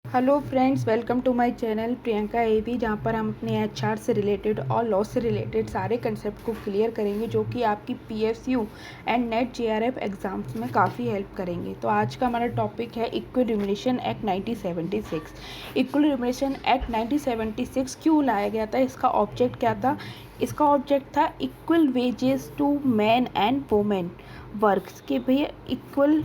Hello friends, welcome to my channel Priyanka AB, जहाँ पर हम अपने एचआर से रिलेटेड और लॉ से रिलेटेड सारे कंसेप्ट को क्लियर करेंगे जो कि आपकी PSU and net JRF exams में काफ़ी हेल्प करेंगे। तो आज का हमारा टॉपिक है equal remuneration act 1976। Equal remuneration act 1976 क्यों लाया गया था, इसका ऑब्जेक्ट क्या था? इसका ऑब्जेक्ट था equal wages to man and women works, के भैया इक्वल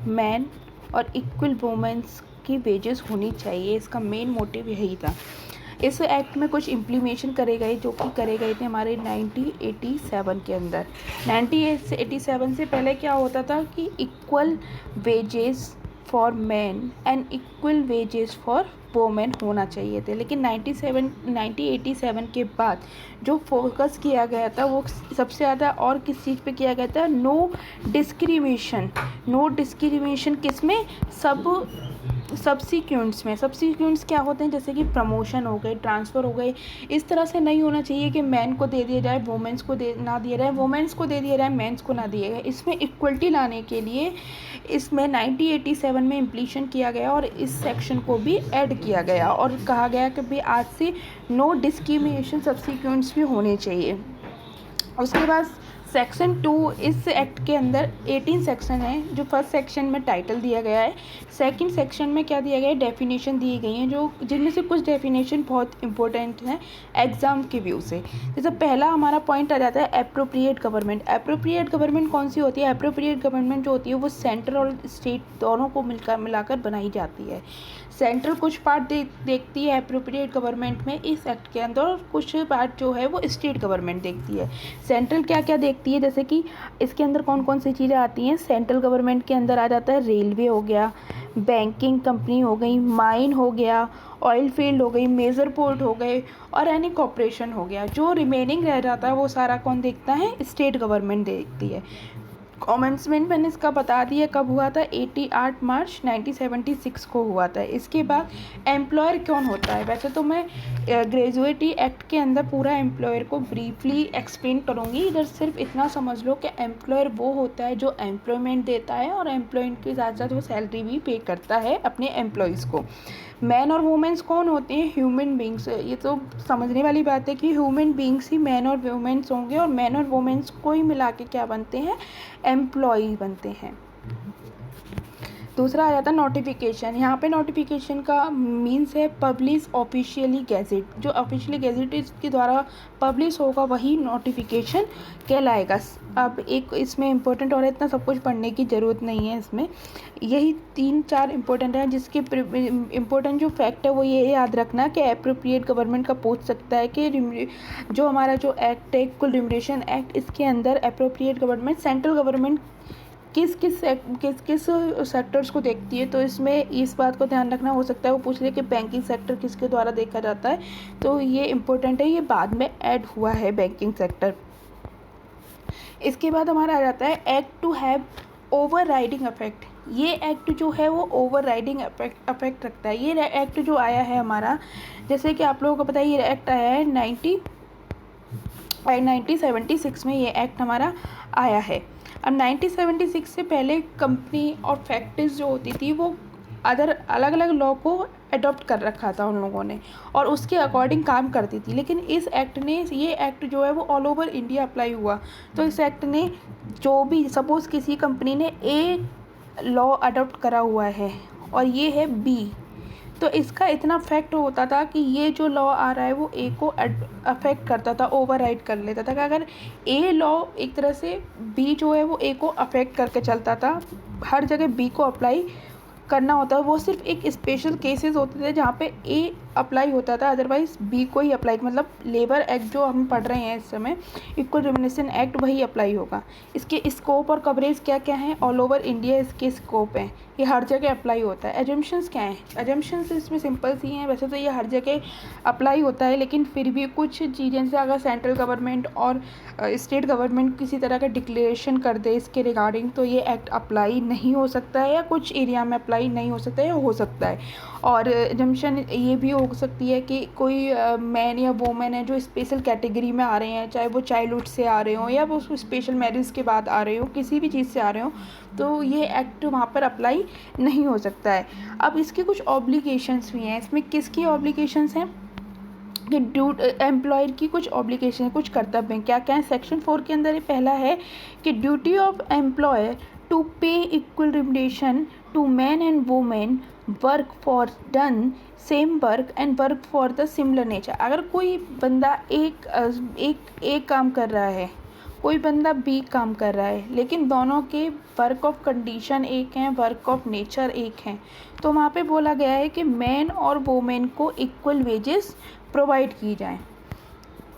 मैन और इक्वल वुमेन्स की वेजेस होनी चाहिए। इसका मेन मोटिव यही था। इस एक्ट में कुछ इम्प्लीमेशन करे गए जो कि करे गए थे हमारे 1987 के अंदर। 1987 से पहले क्या होता था कि equal wages for man and equal wages for women होना चाहिए थे, लेकिन 1987 के बाद जो फोकस किया गया था वो सबसे ज़्यादा और किस चीज़ पे किया गया था? No discrimination. नो डिस्क्रिमिनेशन किस में? सब्सिक्वेंट्स में। सब्सिक्वेंट्स क्या होते हैं? जैसे कि प्रमोशन हो गए, ट्रांसफ़र हो गए। इस तरह से नहीं होना चाहिए कि मैन को दे दिया जाए, वुमेन्स को दे ना दिया जाए, वुमेन्स को दे दिया जाए, मेंस को ना दिया जाए। इसमें इक्वलिटी लाने के लिए इसमें 1987 में इम्प्लीशन किया गया और इस सेक्शन को भी ऐड किया गया और कहा गया कि भाई आज से नो डिस्क्रिमिनेशन सब्सिक्वेंट्स भी होने चाहिए। उसके बाद सेक्शन 2 इस एक्ट के अंदर 18 सेक्शन है। जो फर्स्ट सेक्शन में टाइटल दिया गया है, सेकंड सेक्शन में क्या दिया गया है? डेफिनेशन दी गई हैं, जो जिनमें से कुछ डेफिनेशन बहुत इंपॉर्टेंट हैं एग्जाम के व्यू से। जैसे पहला हमारा पॉइंट आ जाता है एप्रोप्रिएट गवर्नमेंट। एप्रोप्रिएट गवर्नमेंट कौन सी होती है? एप्रोप्रिएट गवर्नमेंट जो होती है वो सेंट्रल और स्टेट दोनों को मिलाकर बनाई जाती है। सेंट्रल कुछ पार्ट देखती है एप्रोप्रिएट गवर्नमेंट में इस एक्ट के अंदर, और कुछ पार्ट जो है वो स्टेट गवर्नमेंट देखती है। सेंट्रल क्या क्या देखती है? जैसे कि इसके अंदर कौन कौन सी चीज़ें आती हैं? सेंट्रल गवर्नमेंट के अंदर आ जाता है रेलवे हो गया, बैंकिंग कंपनी हो गई, माइन हो गया, ऑयल फील्ड हो गई, मेजर पोर्ट हो गए और एनी कॉरपोरेशन हो गया। जो रिमेनिंग रह जाता है वो सारा कौन देखता है? स्टेट गवर्नमेंट देखती है। कॉमेंसमेंट मैंने इसका बता दिया कब हुआ था? 8 मार्च 1976 को हुआ था। इसके बाद एम्प्लॉयर कौन होता है? वैसे तो मैं ग्रेजुएटी एक्ट के अंदर पूरा एम्प्लॉयर को ब्रीफली एक्सप्लेन करूँगी। इधर सिर्फ इतना समझ लो कि एम्प्लॉयर वो होता है जो एम्प्लॉयमेंट देता है और एम्प्लॉयमेंट के साथ साथ वो सैलरी भी पे करता है अपने एम्प्लॉयज़ को। मैन और वुमेन्स कौन होते हैं? Human beings. ये तो समझने वाली बात है कि ह्यूमन बींग्स ही मैन और वुमेन्स होंगे और मैन और वुमेन्स को ही मिला के क्या बनते हैं? एम्प्लॉय बनते हैं। दूसरा आ जाता है नोटिफिकेशन। यहाँ पे नोटिफिकेशन का मीन्स है पब्लिश ऑफिशियली गैजेट। जो ऑफिशियली गैजेट के द्वारा पब्लिश होगा वही नोटिफिकेशन कहलाएगा। अब एक इसमें इम्पोर्टेंट और इतना सब कुछ पढ़ने की ज़रूरत नहीं है। इसमें यही 3-4 इम्पोर्टेंट हैं, जिसके इम्पोर्टेंट जो फैक्ट है वो ये याद रखना कि एप्रोप्रिएट गवर्नमेंट का पूछ सकता है कि जो हमारा जो एक्ट है इक्वल रिम्यूनरेशन एक्ट, इसके अंदर एप्रोप्रिएट गवर्नमेंट सेंट्रल गवर्नमेंट किस किस सेक्टर्स को देखती है। तो इसमें इस बात को ध्यान रखना, हो सकता है वो पूछ ले कि बैंकिंग सेक्टर किसके द्वारा देखा जाता है, तो ये इम्पोर्टेंट है, ये बाद में ऐड हुआ है बैंकिंग सेक्टर। इसके बाद हमारा आ जाता है act to have overriding effect. ये एक्ट जो है वो ओवर राइडिंग इफेक्ट रखता है। ये एक्ट जो आया है हमारा, जैसे कि आप लोगों को पता है ये एक्ट आया है 1976 में ये एक्ट हमारा आया है। अब 1976 से पहले कंपनी और फैक्ट्रीज जो होती थी वो अलग अलग लॉ को अडॉप्ट कर रखा था उन लोगों ने और उसके अकॉर्डिंग काम करती थी। लेकिन इस एक्ट ने, ये एक्ट जो है वो ऑल ओवर इंडिया अप्लाई हुआ। तो इस एक्ट ने जो भी, सपोज़ किसी कंपनी ने ए लॉ अडॉप्ट करा हुआ है और ये है बी, तो इसका इतना फैक्ट होता था कि ये जो लॉ आ रहा है वो ए को अफेक्ट करता था, ओवरराइड कर लेता था। कि अगर ए लॉ एक तरह से बी जो है वो ए को अफेक्ट करके चलता था, हर जगह बी को अप्लाई करना होता है। वो सिर्फ एक स्पेशल केसेस होते थे जहाँ पे ए अप्लाई होता था, अदरवाइज़ बी को ही अप्लाई, मतलब लेबर एक्ट जो हम पढ़ रहे हैं इस समय, इक्वल रिम्यूनरेशन एक्ट, वही अप्लाई होगा। इसके स्कोप और कवरेज क्या क्या हैं? ऑल ओवर इंडिया इसके स्कोप हैं, ये हर जगह अप्लाई होता है। एजम्पशंस क्या हैं? एजम्पशंस इसमें सिंपल सी हैं, वैसे तो ये हर जगह अप्लाई होता है, लेकिन फिर भी कुछ चीज़ें से अगर सेंट्रल गवर्नमेंट और स्टेट गवर्नमेंट किसी तरह का डिक्लेरेशन कर दे इसके रिगार्डिंग, तो ये एक्ट अप्लाई नहीं हो सकता है, या कुछ एरिया में अप्लाई नहीं हो सकता है या हो सकता है। और एजम्पशन ये भी हो सकती है कि कोई मैन या वोमेन है जो स्पेशल कैटेगरी में आ रहे हैं, चाहे वो चाइल्डहुड से आ रहे हों या वो स्पेशल मैरिज के बाद आ रहे हो, किसी भी चीज़ से आ रहे हो, तो ये एक्ट वहाँ पर अप्लाई नहीं हो सकता है। अब इसके कुछ ऑब्लिगेशंस भी हैं। इसमें किसकी ऑब्लिगेशंस हैं कि एम्प्लॉयर की कुछ ऑब्लिगेशन है, कुछ कर्तव्य हैं। क्या क्या है सेक्शन 4 के अंदर? ये पहला है कि duty of employer to pay equal remuneration to man and women work for done same work and work for the similar nature. अगर कोई बंदा एक काम कर रहा है, कोई बंदा बी काम कर रहा है, लेकिन दोनों के वर्क ऑफ कंडीशन एक हैं, वर्क ऑफ नेचर एक हैं, तो वहाँ पे बोला गया है कि मैन और वोमेन को इक्वल वेजेस प्रोवाइड की जाएं।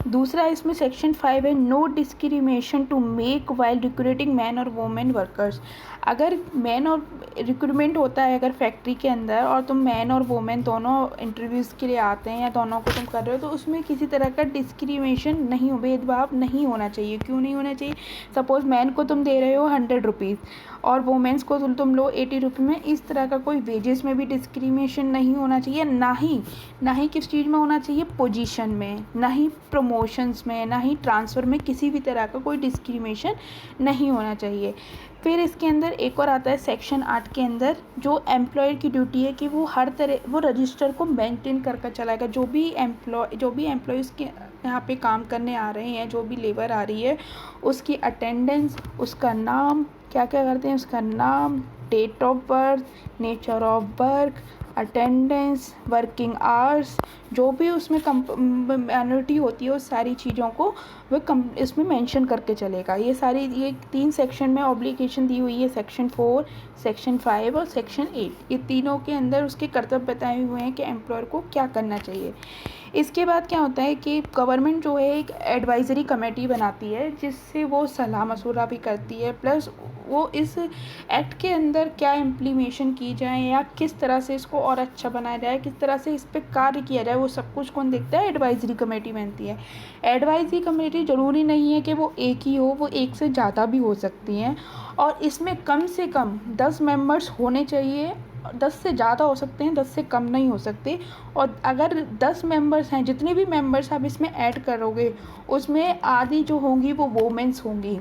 दूसरा इसमें सेक्शन 5 है, no discrimination to make while recruiting man और वोमेन वर्कर्स। अगर मैन और रिक्रूटमेंट होता है अगर फैक्ट्री के अंदर और तुम मैन और वोमेन दोनों इंटरव्यूज़ के लिए आते हैं या दोनों को तुम कर रहे हो, तो उसमें किसी तरह का डिस्क्रिमिनेशन नहीं हो, भेदभाव नहीं होना चाहिए। क्यों नहीं होना चाहिए? सपोज़ मैन को तुम दे रहे हो 100 रुपीज़ और वोमेंस को तुम लो 80 रुपये में, इस तरह का कोई वेजेस में भी डिस्क्रिमिनेशन नहीं होना चाहिए। ना ही किस चीज़ में होना चाहिए? पोजीशन में, ना ही प्रमोशंस में, ना ही ट्रांसफ़र में, किसी भी तरह का कोई डिस्क्रिमिनेशन नहीं होना चाहिए। फिर इसके अंदर एक और आता है सेक्शन 8 के अंदर, जो एम्प्लॉयर की ड्यूटी है कि वो हर तरह वो रजिस्टर को मेंटेन करके चलाएगा। जो भी एम्प्लॉयज़ के यहाँ पे काम करने आ रहे हैं, जो भी लेबर आ रही है, उसकी अटेंडेंस, उसका नाम, क्या क्या करते हैं, उसका नाम, date of birth, nature of work, attendance, working hours, जो भी उसमें मैन्युटी होती है, उस सारी चीज़ों को वो इसमें मेंशन करके चलेगा। ये 3 सेक्शन में ऑब्लिगेशन दी हुई है, सेक्शन 4, सेक्शन 5 और सेक्शन 8। ये तीनों के अंदर उसके कर्तव्य बताए हुए हैं कि एम्प्लॉयर को क्या करना चाहिए। इसके बाद क्या होता है कि गवर्नमेंट जो है एक एडवाइज़री कमेटी बनाती है, जिससे वो सलाह मशवरा भी करती है, प्लस वो इस एक्ट के अंदर क्या इम्प्लीमेशन की जाए या किस तरह से इसको और अच्छा बनाया जाए, किस तरह से इस पर कार्य किया जाए, वो सब कुछ कौन देखता है? एडवाइज़री कमेटी बनती है। एडवाइज़री कमेटी ज़रूरी नहीं है कि वो एक ही हो, वो एक से ज़्यादा भी हो सकती हैं, और इसमें कम से कम 10 मेंबर्स होने चाहिए। 10 से ज़्यादा हो सकते हैं, 10 से कम नहीं हो सकते। और अगर 10 मेंबर्स हैं, जितने भी मेंबर्स आप इसमें ऐड करोगे, उसमें आधी जो होंगी वो वोमेंस होंगी,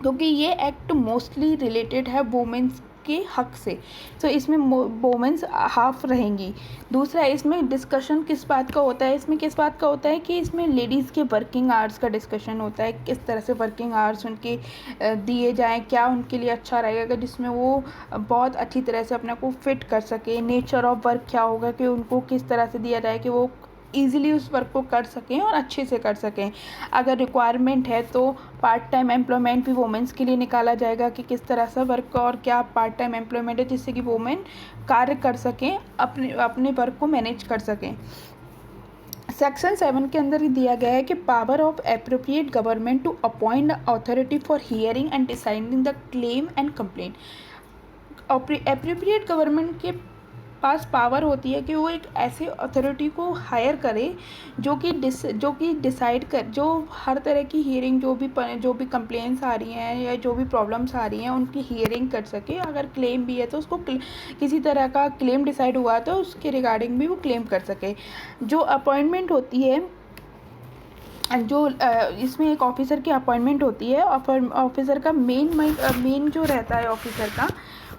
क्योंकि ये एक्ट मोस्टली रिलेटेड है वोमेंस के हक से, तो इसमें वोमेंस हाफ रहेंगी। दूसरा, इसमें डिस्कशन किस बात का होता है? इसमें किस बात का होता है कि इसमें लेडीज़ के वर्किंग आवर्स का डिस्कशन होता है, किस तरह से वर्किंग आवर्स उनके दिए जाएं, क्या उनके लिए अच्छा रहेगा, जिसमें वो बहुत अच्छी तरह से अपने को फिट कर सके। नेचर ऑफ वर्क क्या होगा कि उनको किस तरह से दिया जाए कि वो ईज़िली उस वर्क को कर सकें और अच्छे से कर सकें। अगर रिक्वायरमेंट है तो पार्ट टाइम एम्प्लॉयमेंट भी वोमेंस के लिए निकाला जाएगा कि किस तरह से वर्क और क्या पार्ट टाइम एम्प्लॉयमेंट है, जिससे कि वोमेन कार्य कर सकें, अपने वर्क को मैनेज कर सकें। सेक्शन 7 के अंदर दिया गया है कि power of appropriate government to appoint authority for hearing and deciding the claim and complaint. Appropriate government के पास पावर होती है कि वो एक ऐसे अथॉरिटी को हायर करे जो कि डिसाइड कर, जो हर तरह की हियरिंग, जो भी कंप्लेंट्स आ रही हैं या जो भी प्रॉब्लम्स आ रही हैं, उनकी हियरिंग कर सके। अगर क्लेम भी है तो उसको किसी तरह का क्लेम डिसाइड हुआ तो उसके रिगार्डिंग भी वो क्लेम कर सके। जो अपॉइंटमेंट होती है, जो इसमें एक ऑफिसर की अपॉइंटमेंट होती है, ऑफिसर का मेन जो रहता है ऑफिसर का,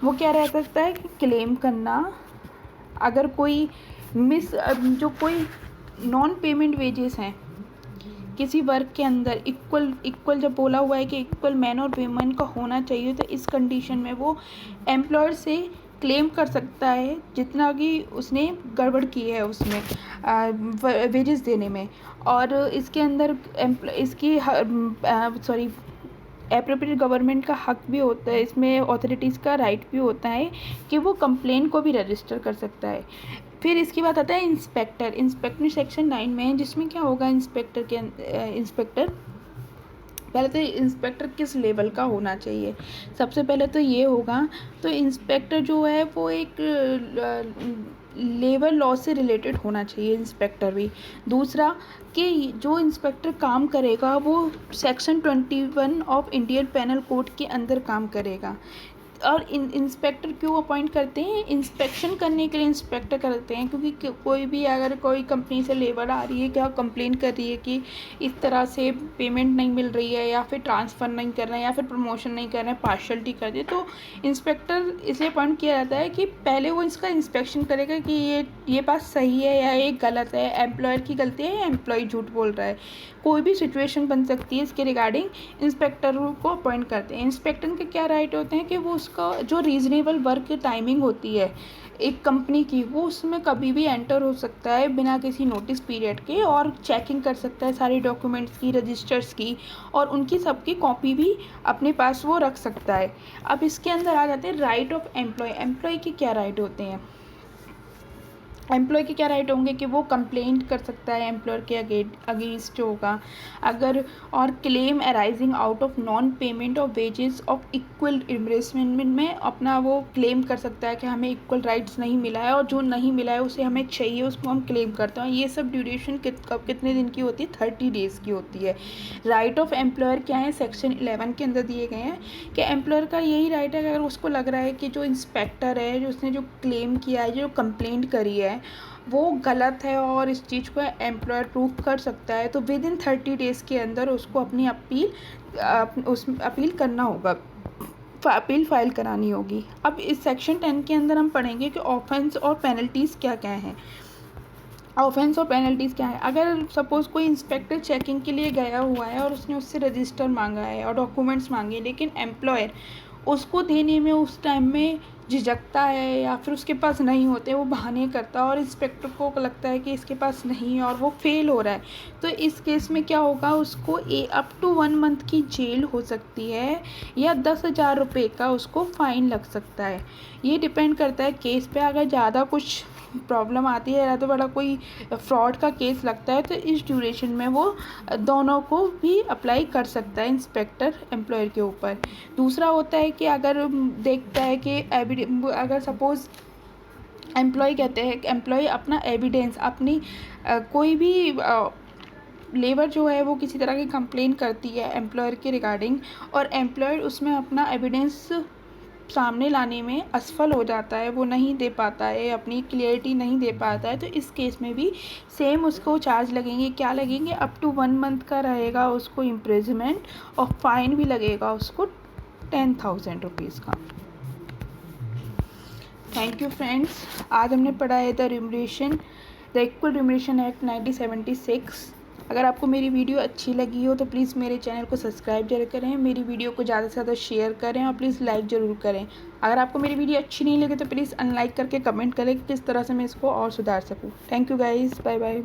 वो क्या रह सकता है कि क्लेम करना। अगर कोई जो कोई नॉन पेमेंट वेजेस हैं किसी वर्क के अंदर, इक्वल जब बोला हुआ है कि इक्वल मैन और वुमेन का होना चाहिए, तो इस कंडीशन में वो एम्प्लॉयर से क्लेम कर सकता है जितना कि उसने गड़बड़ की है उसमें वेजेस देने में। और इसके अंदर एप्रोप्रिएट गवर्नमेंट का हक भी होता है, इसमें अथॉरिटीज़ का राइट भी होता है कि वो कंप्लेन को भी रजिस्टर कर सकता है। फिर इसके बाद आता है इंस्पेक्टर सेक्शन 9 में है, जिसमें क्या होगा? इंस्पेक्टर पहले तो इंस्पेक्टर किस लेवल का होना चाहिए? सबसे पहले तो ये होगा, तो इंस्पेक्टर जो है वो एक लेबर लॉ से रिलेटेड होना चाहिए इंस्पेक्टर भी। दूसरा कि जो इंस्पेक्टर काम करेगा वो section 21 of Indian penal code के अंदर काम करेगा। और इंस्पेक्टर क्यों अपॉइंट करते हैं? इंस्पेक्शन करने के लिए इंस्पेक्टर करते हैं, क्योंकि कोई भी अगर कोई कंपनी से लेबर आ रही है, क्या कंप्लेन कर रही है कि इस तरह से पेमेंट नहीं मिल रही है, या फिर ट्रांसफ़र नहीं कर रहे हैं, या फिर प्रमोशन नहीं कर रहे हैं, पार्शलिटी कर दिए, तो इंस्पेक्टर इसलिए अपॉइंट किया जाता है कि पहले वो इसका इंस्पेक्शन करेगा कि ये बात सही है या ये गलत है, एम्प्लॉयर की गलती है या एम्प्लॉय झूठ बोल रहा है। कोई भी सिचुएशन बन सकती है, इसके रिगार्डिंग इंस्पेक्टर को अपॉइंट करते हैं। इंस्पेक्टर के क्या राइट होते हैं कि वो उसका जो रीज़नेबल वर्क टाइमिंग होती है एक कंपनी की, वो उसमें कभी भी एंटर हो सकता है बिना किसी नोटिस पीरियड के, और चेकिंग कर सकता है सारी डॉक्यूमेंट्स की, रजिस्टर्स की, और उनकी सबकी कॉपी भी अपने पास वो रख सकता है। अब इसके अंदर आ जाते हैं राइट ऑफ एम्प्लॉय। एम्प्लॉय के क्या राइट होते हैं? एम्प्लॉय के क्या राइट होंगे कि वो कंप्लेंट कर सकता है एम्प्लॉयर के अगेंस्ट जो होगा, अगर और claim arising out of non payment of wages of equal reimbursement में अपना वो क्लेम कर सकता है कि हमें इक्वल राइट्स नहीं मिला है, और जो नहीं मिला है उसे हमें चाहिए, उसको हम क्लेम करते हैं। ये सब ड्यूरेशन कितने दिन की होती है? 30 डेज़ की होती है। राइट ऑफ एम्प्लॉयर क्या है? सेक्शन 11 के अंदर दिए गए हैं कि एम्प्लॉयर का यही राइट है कि अगर उसको लग रहा है कि जो इंस्पेक्टर है, जो उसने जो क्लेम किया है, जो कंप्लेंट करी है, वो गलत है और इस चीज़ को एम्प्लॉयर प्रूव कर सकता है, तो विद इन 30 डेज़ के अंदर उसको अपनी अपील करना होगा, अपील फाइल करानी होगी। अब इस सेक्शन 10 के अंदर हम पढ़ेंगे कि ऑफेंस और पेनल्टीज़ क्या क्या हैं। ऑफेंस और पेनल्टीज़ क्या है? अगर सपोज़ कोई इंस्पेक्टर चेकिंग के लिए गया हुआ है और उसने उससे रजिस्टर मांगा है और डॉक्यूमेंट्स मांगे, लेकिन एम्प्लॉयर उसको देने में उस टाइम में झिझकता है या फिर उसके पास नहीं होते, वो बहाने करता है और इंस्पेक्टर को लगता है कि इसके पास नहीं है और वो फेल हो रहा है, तो इस केस में क्या होगा? उसको अप टू 1 मंथ की जेल हो सकती है या 10,000 रुपये का उसको फ़ाइन लग सकता है। ये डिपेंड करता है केस पे। अगर ज़्यादा कुछ प्रॉब्लम आती है या तो बड़ा कोई फ्रॉड का केस लगता है, तो इस ड्यूरेशन में वो दोनों को भी अप्लाई कर सकता है इंस्पेक्टर एम्प्लॉयर के ऊपर। दूसरा होता है कि अगर देखता है कि अगर सपोज़ एम्प्लॉय कहते हैं कि एम्प्लॉय अपना एविडेंस अपनी कोई भी लेबर जो है वो किसी तरह की कंप्लेन करती है एम्प्लॉयर के रिगार्डिंग, और एम्प्लॉयर उसमें अपना एविडेंस सामने लाने में असफल हो जाता है, वो नहीं दे पाता है, अपनी क्लियरिटी नहीं दे पाता है, तो इस केस में भी सेम उसको चार्ज लगेंगे। क्या लगेंगे? अप टू 1 मंथ का रहेगा उसको इम्प्रिजमेंट, और फाइन भी लगेगा उसको 10,000 रुपीज़ का। Thank you friends. आज हमने पढ़ा है द इक्वल रिम्यूनरेशन एक्ट 1976। अगर आपको मेरी वीडियो अच्छी लगी हो तो प्लीज़ मेरे चैनल को सब्सक्राइब जरूर करें, मेरी वीडियो को ज़्यादा से ज़्यादा शेयर करें, और प्लीज़ लाइक ज़रूर करें। अगर आपको मेरी वीडियो अच्छी नहीं लगी तो प्लीज़ अनलाइक करके कमेंट करें कि किस तरह से मैं इसको और सुधार सकूँ। Thank you guys, bye bye.